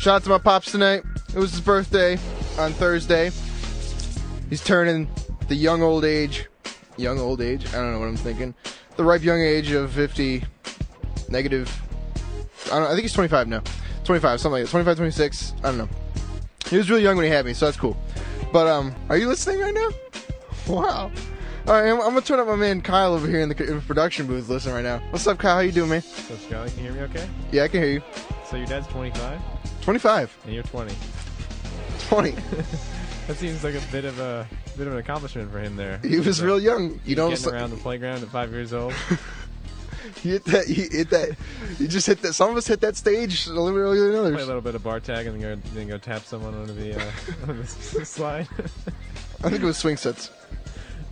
Shout out to my pops tonight. It was his birthday on Thursday. He's turning the young old age. I don't know what I'm thinking. The ripe young age of 50 negative. I think he's 25 now. 25, something like that. 25, 26. I don't know. He was really young when he had me, so that's cool. But, are you listening right now? Wow. Alright, I'm gonna turn up my man Kyle over here in the production booth listening right now. What's up, Kyle? How you doing, man? What's up, Scotty? Can you hear me okay? Yeah, I can hear you. So your dad's 25? 25. And you're 20. 20. That seems like a bit of an accomplishment for him there. He was real young. You know, getting around the playground at 5 years old. You hit that. You just hit that. Some of us hit that stage a little bit earlier than others. Play a little bit of bar tag and then go tap someone onto the slide. I think it was swing sets.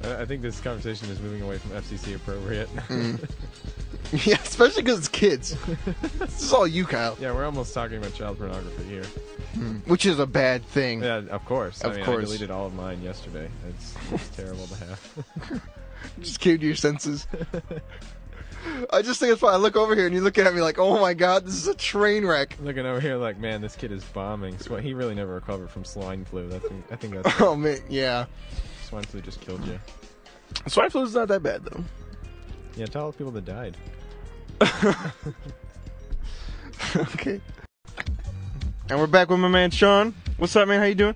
I think this conversation is moving away from FCC appropriate. Yeah, especially because it's kids. This is all you, Kyle. Yeah, we're almost talking about child pornography here. Which is a bad thing. Yeah, of course. Of course. I deleted all of mine yesterday. It's terrible to have. Just came to your senses. I just think it's fun. I look over here and you look at me like, oh my god, this is a train wreck. Looking over here like, man, this kid is bombing. He really never recovered from swine flu. I think that's... Oh man, yeah. Swine flu just killed you. Swine flu is not that bad though. Yeah, tell all the people that died. Okay. And we're back with my man Sean. What's up, man? How you doing?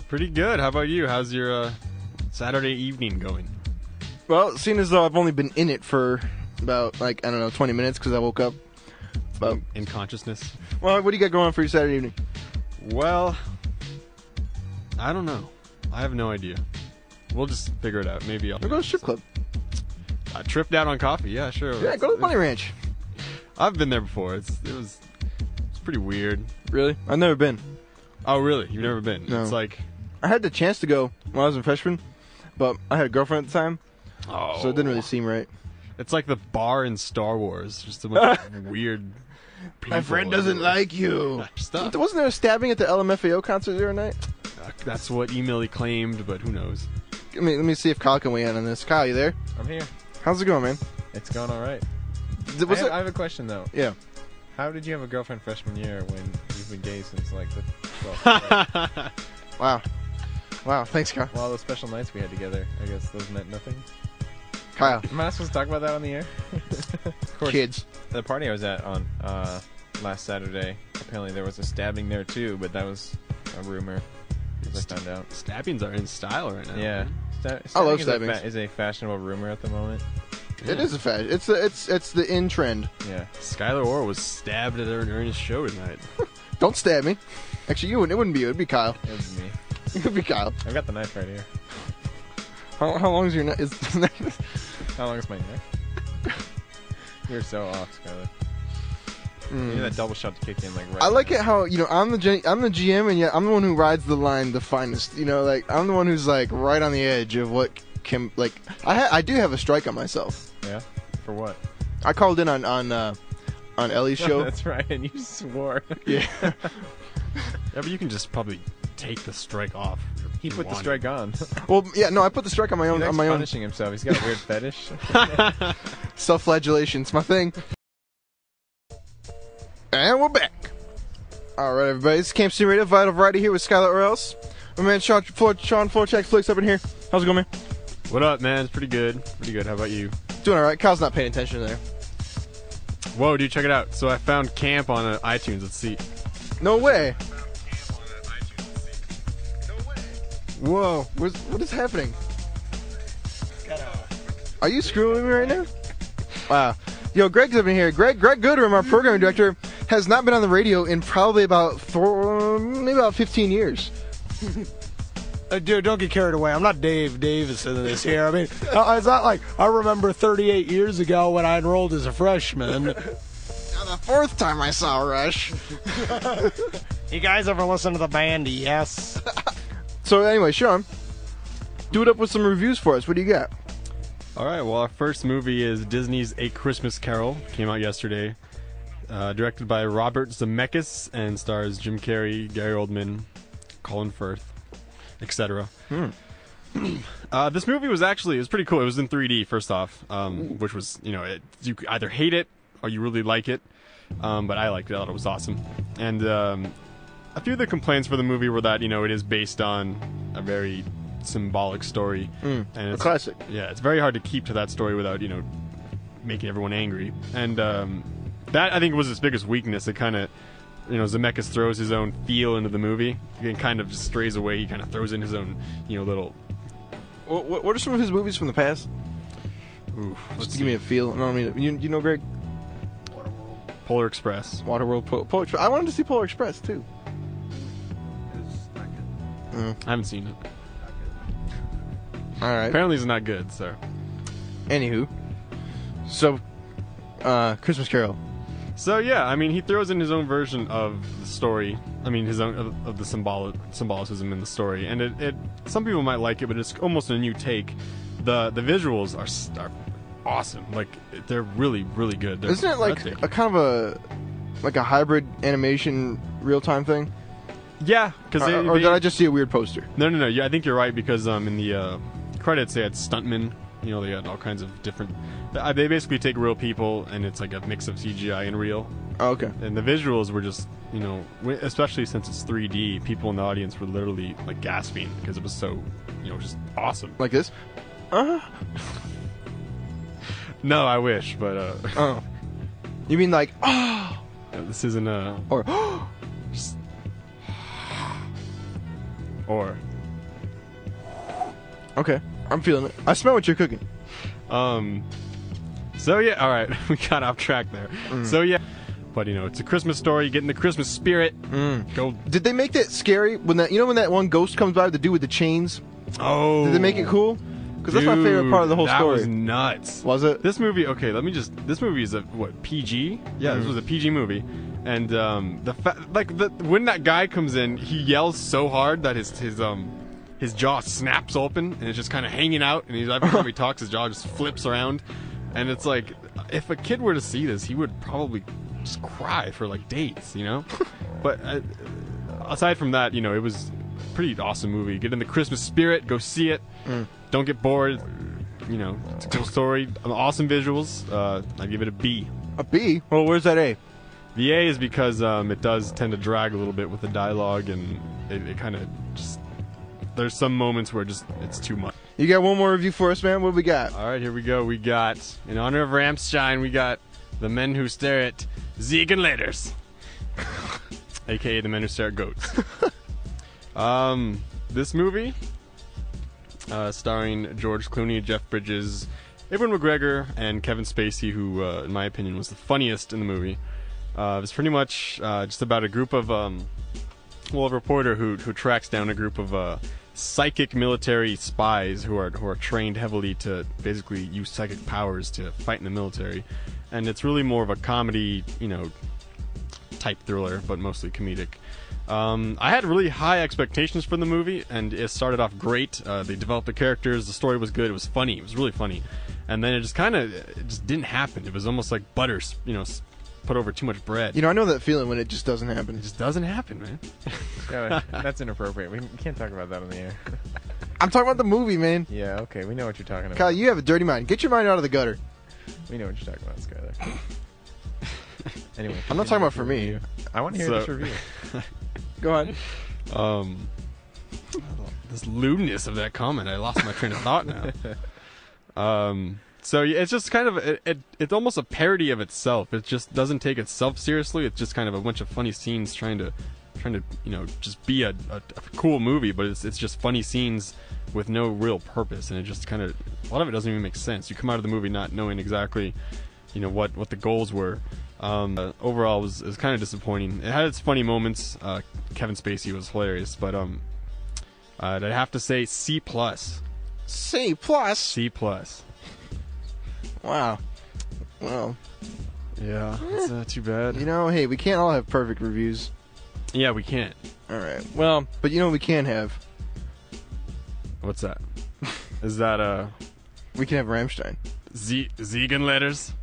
Pretty good. How about you? How's your Saturday evening going? Well, seeing as though I've only been in it for about, 20 minutes because I woke up. In consciousness? Well, what do you got going on for your Saturday evening? Well, I don't know. I have no idea. We'll just figure it out. Maybe I'll We're going to strip club. A trip down on coffee. Yeah, sure. Yeah, go to the Bunny Ranch. I've been there before. It's pretty weird. Really? I've never been. Oh, really? You've never been? No. It's like... I had the chance to go when I was a freshman, but I had a girlfriend at the time, so it didn't really seem right. It's like the bar in Star Wars. Just a bunch of weird people. My friend doesn't like you. Stuff. Wasn't there a stabbing at the LMFAO concert the other night? That's what Emily claimed, but who knows? Let me see if Kyle can weigh in on this. Kyle, you there? I'm here. How's it going, man? It's going all right. I I have a question, though. Yeah. How did you have a girlfriend freshman year when you've been gay since, like, the 12th grade? Wow, thanks, Kyle. Well, all those special nights we had together, I guess those meant nothing? Kyle. Am I not supposed to talk about that on the air? Of course, Kids. the party I was at on last Saturday, apparently there was a stabbing there, too, but that was a rumor, as I found out. Stabbings are in style right now. Yeah. I love Stabbing stabbings. is a fashionable rumor at the moment. It is a fact. It's the in trend. Yeah. Skylar Orr was stabbed at her during his show tonight. Don't stab me. Actually, it wouldn't be you. It'd be Kyle. It was me. It would be Kyle. I've got the knife right here. How long is your neck? How long is my neck? You're so off, Skylar. You need that double shot to kick in, like right. I like it how I'm the GM and yet I'm the one who rides the line the finest. Like I'm the one who's like right on the edge of what can like. I do have a strike on myself. Yeah. For what? I called in on Ellie's show. That's right, and you swore. Yeah. Yeah, but you can just probably take the strike off. He put the strike on. Well, yeah, no, I put the strike on my own. He likes On my own punishing himself. He's got a weird fetish. self-flagellation. It's my thing. And we're back. All right, everybody. This is Camp Student Radio, Vital Variety here with Skylar Orels. My man Sean Florchak Flicks up in here. How's it going, man? What up, man? It's pretty good. Pretty good. How about you? Doing all right. Kyle's not paying attention there. Whoa, dude, check it out. So I found Camp on iTunes. Let's see. No way. Whoa, what is happening? Are you screwing with me right now? Wow. Yo, Greg's up in here. Greg Goodrum, our programming director, has not been on the radio in probably about 15 years. Dude, don't get carried away. I'm not Dave Davison in this here. I mean, it's not like I remember 38 years ago when I enrolled as a freshman. Now the fourth time I saw Rush. You guys ever listen to the band Yes? So anyway, Sean, do it up with some reviews for us. What do you got? All right, well, our first movie is Disney's A Christmas Carol. Came out yesterday. Directed by Robert Zemeckis and stars Jim Carrey, Gary Oldman, Colin Firth, etc. This movie was pretty cool. It was in 3D, first off, which was, you either hate it or you really like it. but I liked it. I thought it was awesome. And a few of the complaints for the movie were that it is based on a very symbolic story, and A it's classic. Yeah, it's very hard to keep to that story without making everyone angry. And that I think was its biggest weakness. It kind of Zemeckis throws his own feel into the movie. He kind of just strays away. He kind of throws in his own little. What are some of his movies from the past? Ooh, Just to give me a feel. No, I mean, you know, Greg? Polar Express. Waterworld, Polar Express. I wanted to see Polar Express, too. I haven't seen it. All right. Apparently, it's not good. So. Anywho. So, Christmas Carol. So yeah, I mean, he throws in his own version of the story. I mean, his own of the symbolicism in the story, and it some people might like it, but it's almost a new take. The visuals are awesome. Like they're really really good. They're Isn't it like breathtaking. a kind of a hybrid animation real time thing? Yeah, because Or did I just see a weird poster? No. Yeah, I think you're right because in the credits they had stuntmen. They had all kinds of different. They basically take real people and it's like a mix of CGI and real. Oh, okay. And the visuals were just, especially since it's 3D, people in the audience were literally like gasping because it was so, just awesome. Like this? No, I wish, but Oh. You mean like, oh, this isn't or or. Okay, I'm feeling it. I smell what you're cooking. So yeah, all right, we got off track there. So yeah, but it's a Christmas story. Get in the Christmas spirit. Go. Did they make that scary when that one ghost comes by, the dude with the chains? Oh. Did they make it cool? Because that's my favorite part of the whole that story. That was nuts. Was it? This movie, okay, this movie is a, PG? Yeah, this was a PG movie. And, when that guy comes in, he yells so hard that his jaw snaps open, and it's just kind of hanging out, and every time he talks, his jaw just flips around. And it's like, if a kid were to see this, he would probably just cry for, days, But aside from that, it was a pretty awesome movie. Get in the Christmas spirit, go see it. Don't get bored. It's a cool story. Awesome visuals. I give it a B. A B? Well, where's that A? The A is because it does tend to drag a little bit with the dialogue, and it kind of just... There's some moments where it's too much. You got one more review for us, man? What do we got? All right, here we go. We got, in honor of Rammstein, we got The Men Who Stare at Ziegenlaters. A.K.A. The Men Who Stare at Goats. This movie, starring George Clooney, Jeff Bridges, Ewan McGregor, and Kevin Spacey, who, in my opinion, was the funniest in the movie. It was pretty much just about a group of, a reporter who tracks down a group of psychic military spies who are trained heavily to basically use psychic powers to fight in the military, and it's really more of a comedy, type thriller, but mostly comedic. I had really high expectations for the movie, and it started off great. They developed the characters, the story was good, it was funny, it was really funny, and then it just didn't happen. It was almost like butter, put over too much bread. I know that feeling when it just doesn't happen. It just doesn't happen, man. Yeah, that's inappropriate. We can't talk about that on the air. I'm talking about the movie, man. Yeah, okay, we know what you're talking about. Kyle, you have a dirty mind. Get your mind out of the gutter. We know what you're talking about, Skyler. Anyway, I'm not talking about for me. I want to hear this review. Go ahead. This lewdness of that comment, I lost my train of thought now. So yeah, it's just kind of it's almost a parody of itself. It just doesn't take itself seriously. It's just kind of a bunch of funny scenes trying to just be a cool movie, but it's just funny scenes with no real purpose, and it just kind of, a lot of it doesn't even make sense. You come out of the movie not knowing exactly what the goals were. Overall, it was kind of disappointing. It had its funny moments. Kevin Spacey was hilarious, but I'd have to say C+. C plus. C+. Wow. Well, Yeah, it's too bad. hey, we can't all have perfect reviews. Yeah, we can't. All right. Well, but what we can have? What's that? Is that We can have Rammstein. Ziegen letters?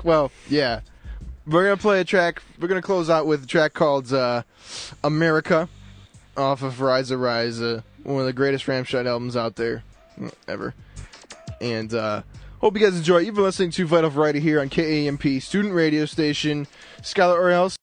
Well, yeah. We're gonna play a track. We're gonna close out with a track called "America" off of Rise Rise, one of the greatest Rammstein albums out there ever. And Hope you guys enjoy. You've been listening to Vital Variety here on KAMP Student Radio Station. Skylar Orioles.